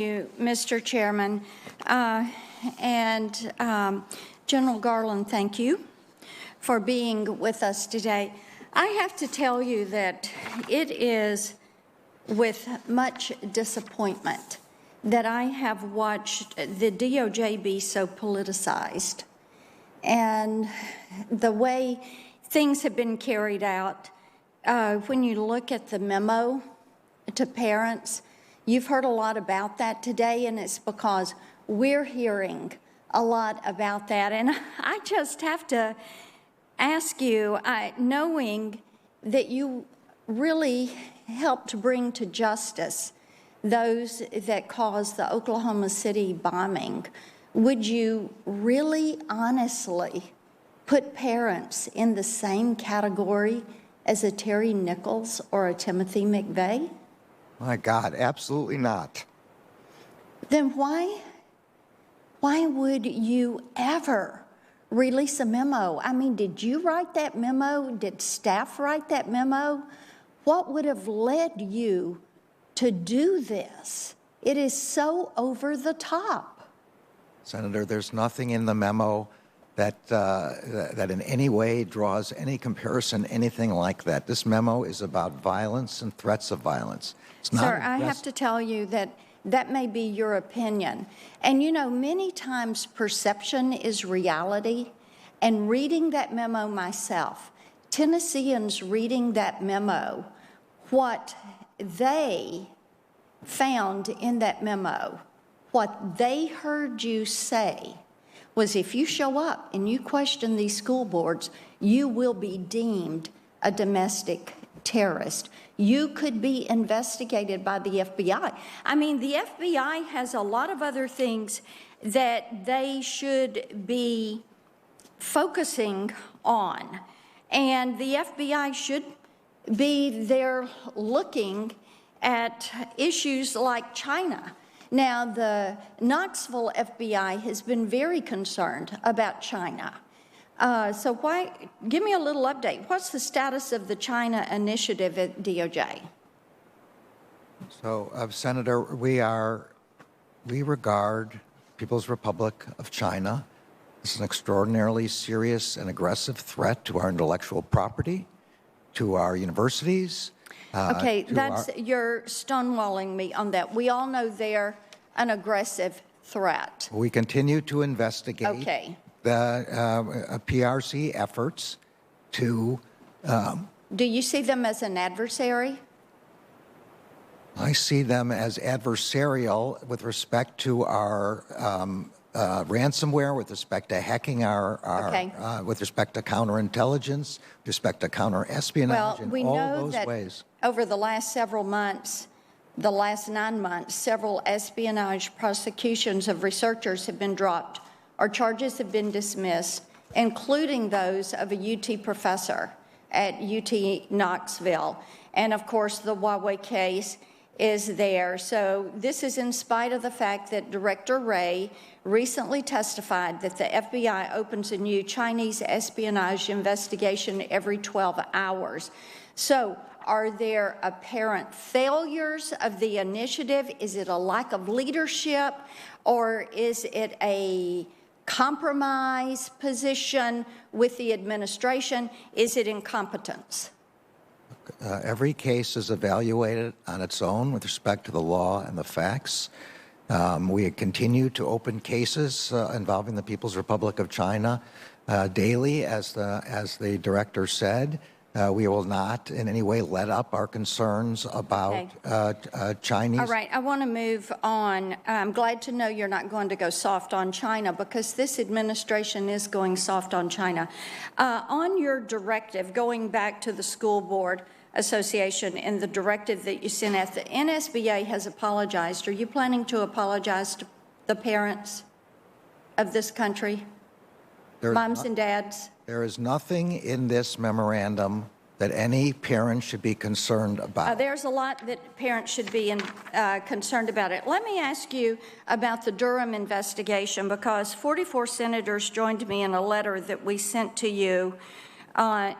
you, Mr. Chairman. General Garland, thank you for being with us today. I have to tell you that it is with much disappointment that I have watched the DOJ be so politicized and the way things have been carried out. When you look at the memo to parents, you've heard a lot about that today, and it's because we're hearing a lot about that. And I just have to ask you, knowing that you really helped bring to justice those that caused the Oklahoma City bombing, would you really honestly put parents in the same category as a Terry Nichols or a Timothy McVeigh? My God, absolutely not. Then why would you ever release a memo? I mean, did you write that memo? Did staff write that memo? What would have led you to do this? It is so over the top. Senator, there's nothing in the memo that in any way draws any comparison, anything like that. This memo is about violence and threats of violence. It's not. Sir, I have to tell you that that may be your opinion. And you know, many times perception is reality. And reading that memo myself, Tennesseans reading that memo, what they found in that memo, what they heard you say was, if you show up and you question these school boards, you will be deemed a domestic terrorist. You could be investigated by the FBI. I mean, the FBI has a lot of other things that they should be focusing on. And the FBI should be there looking at issues like China. Now, the Knoxville FBI has been very concerned about China. So give me a little update. What's the status of the China initiative at DOJ? So, Senator, we regard People's Republic of China as an extraordinarily serious and you're stonewalling me on that. We all know they're an aggressive threat. We continue to investigate the PRC efforts to... Do you see them as an adversary? I see them as adversarial with respect to our ransomware, with respect to hacking with respect to counterintelligence, with respect to counter-espionage, in all those ways. Over the last several months, the last 9 months, several espionage prosecutions of researchers have been dropped or charges have been dismissed, including those of a UT professor at UT Knoxville. And of course, the Huawei case is there. So this is in spite of the fact that Director Wray recently testified that the FBI opens a new Chinese espionage investigation every 12 hours. So are there apparent failures of the initiative? Is it a lack of leadership, or is it a compromise position with the administration? Is it incompetence? Every case is evaluated on its own with respect to the law and the facts. We continue to open cases involving the People's Republic of China daily, as the director said. We will not in any way let up our concerns about Chinese. All right, I want to move on. I'm glad to know you're not going to go soft on China, because this administration is going soft on China. On your directive, going back to the School Board Association and the directive that you sent out, the NSBA has apologized. Are you planning to apologize to the parents of this country, moms and dads? There is nothing in this memorandum that any parent should be concerned about. There's a lot that parents should be concerned about it. Let me ask you about the Durham investigation, because 44 senators joined me in a letter that we sent to you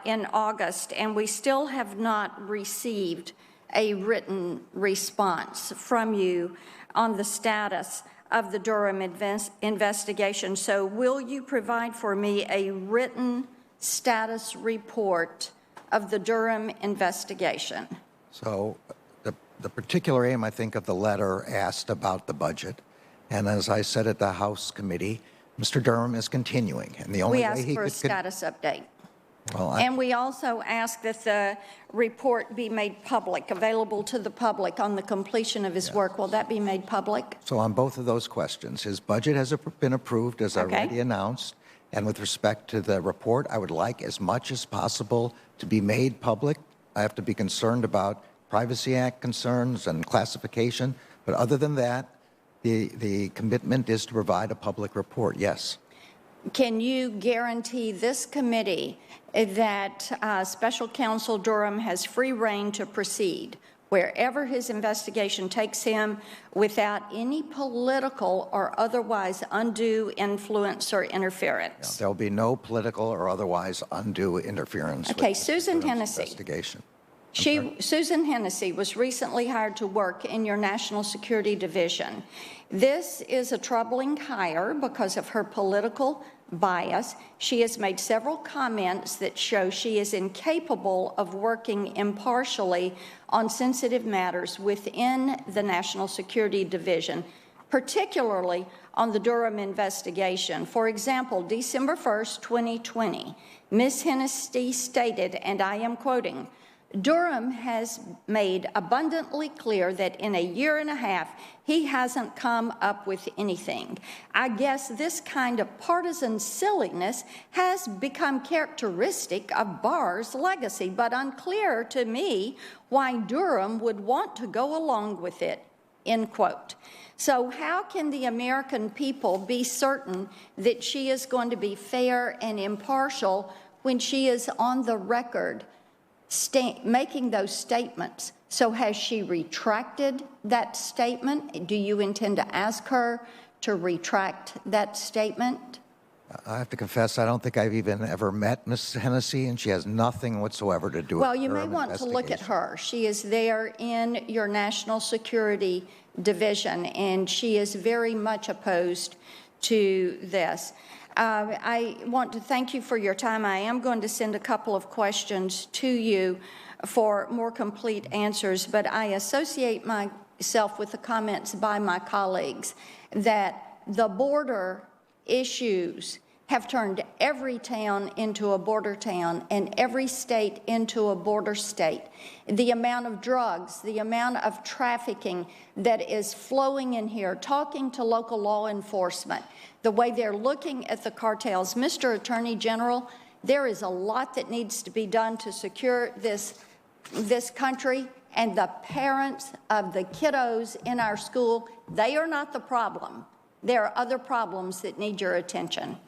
in August, and we still have not received a written response from you. on the status of the Durham investigation. So will you provide for me a written status report of the Durham investigation? So the particular aim, I think, of the letter asked about the budget. And as I said at the House committee, Mr. Durham is continuing. And the only We way asked he for a could status update. well, And we also ask that the report be made public, available to the public on the completion of his work. Will that be made public? So on both of those questions, his budget has been approved, as Okay. already announced. And with respect to the report, I would like as much as possible to be made public. I have to be concerned about Privacy Act concerns and classification. But other than that, the commitment is to provide a public report, yes. Can you guarantee this committee that Special Counsel Durham has free rein to proceed wherever his investigation takes him without any political or otherwise undue influence or interference? There will be no political or otherwise undue interference Okay, with Susan Durham's Hennessy. investigation. Susan Hennessy was recently hired to work in your National Security Division. This is a troubling hire because of her political bias. She has made several comments that show she is incapable of working impartially on sensitive matters within the National Security Division, particularly on the Durham investigation. For example, December 1st, 2020, Ms. Hennessy stated, and I am quoting, "Durham has made abundantly clear that in a year and a half, he hasn't come up with anything. I guess this kind of partisan silliness has become characteristic of Barr's legacy, but unclear to me why Durham would want to go along with it," end quote. So how can the American people be certain that she is going to be fair and impartial when she is on the record making those statements? So has she retracted that statement? Do you intend to ask her to retract that statement? I have to confess, I don't think I've even ever met Ms. Hennessy, and she has nothing whatsoever to do with Well, you may Durham want to look at investigation. her. She is there in your National Security Division, and she is very much opposed to this. I want to thank you for your time. I am going to send a couple of questions to you for more complete answers, but I associate myself with the comments by my colleagues that the border issues have turned every town into a border town and every state into a border state. The amount of drugs, the amount of trafficking that is flowing in here, talking to local law enforcement, the way they're looking at the cartels. Mr. Attorney General, there is a lot that needs to be done to secure this country, and the parents of the kiddos in our school, they are not the problem. There are other problems that need your attention.